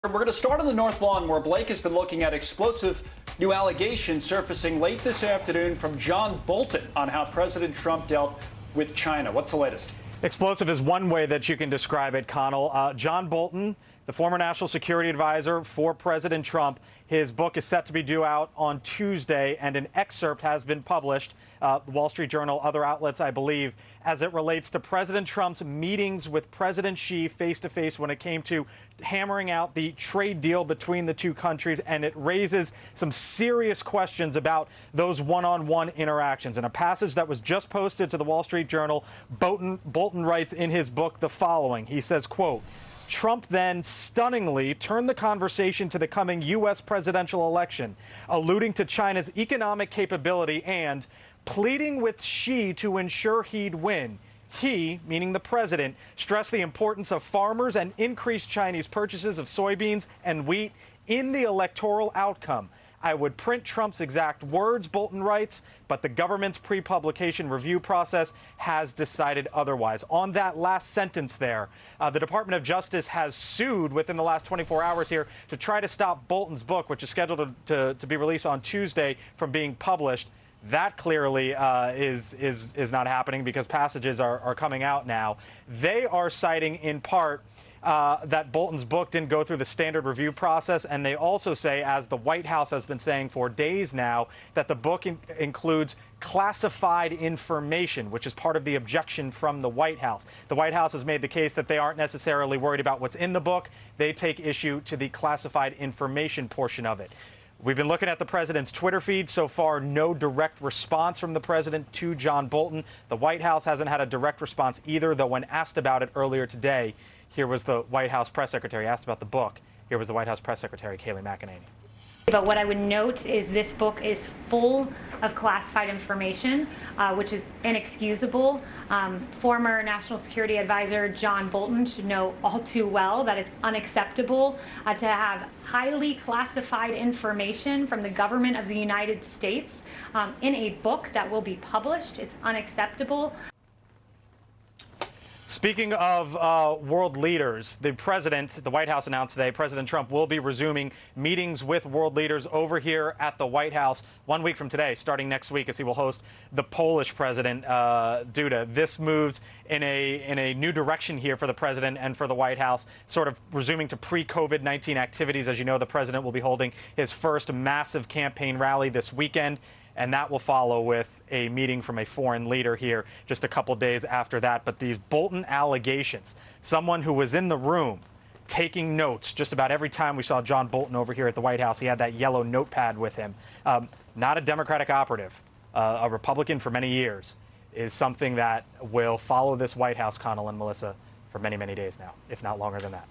We're going to start on the North Lawn, where Blake has been looking at explosive new allegations surfacing late this afternoon from John Bolton on how President Trump dealt with China. What's the latest? Explosive is one way that you can describe it, Connell. John Bolton, the former national security advisor for President Trump, his book is set to be due out on Tuesday, and an excerpt has been published, the Wall Street Journal, other outlets, I believe, as it relates to President Trump's meetings with President Xi face-to-face when it came to hammering out the trade deal between the two countries, and it raises some serious questions about those one-on-one interactions. In a passage that was just posted to the Wall Street Journal, Bolton writes in his book the following. He says, quote, Trump then stunningly turned the conversation to the coming U.S. presidential election, alluding to China's economic capability and pleading with Xi to ensure he'd win. He, meaning the president, stressed the importance of farmers and increased Chinese purchases of soybeans and wheat in the electoral outcome. I would print Trump's exact words, Bolton writes, but the government's pre-publication review process has decided otherwise. On that last sentence there, the Department of Justice has sued within the last 24 hours here to try to stop Bolton's book, which is scheduled to be released on Tuesday, from being published. That clearly is not happening because passages are coming out now. They are citing in part that Bolton's book didn't go through the standard review process, and they also say, as the White House has been saying for days now, that the book includes classified information, which is part of the objection from the White House. The White House has made the case that they aren't necessarily worried about what's in the book. They take issue to the classified information portion of it. We've been looking at the president's Twitter feed. So far, no direct response from the president to John Bolton. The White House hasn't had a direct response either, though when asked about it earlier today, here was the White House press secretary asked about the book. Here was the White House press secretary, Kayleigh McEnany. But what I would note is this book is full of classified information, which is inexcusable. Former National Security Advisor John Bolton should know all too well that it's unacceptable to have highly classified information from the government of the United States in a book that will be published. It's unacceptable. Speaking of world leaders, the White House announced today, President Trump will be resuming meetings with world leaders over here at the White House 1 week from today, starting next week, as he will host the Polish president, Duda. This moves in a new direction here for the president and for the White House, sort of resuming to pre-COVID-19 activities. As you know, the president will be holding his first massive campaign rally this weekend, and that will follow with a meeting from a foreign leader here just a couple days after that. But these Bolton allegations, someone who was in the room taking notes just about every time we saw John Bolton over here at the White House, he had that yellow notepad with him. Not a Democratic operative, a Republican for many years, is something that will follow this White House, Connell and Melissa, for many, many days now, if not longer than that.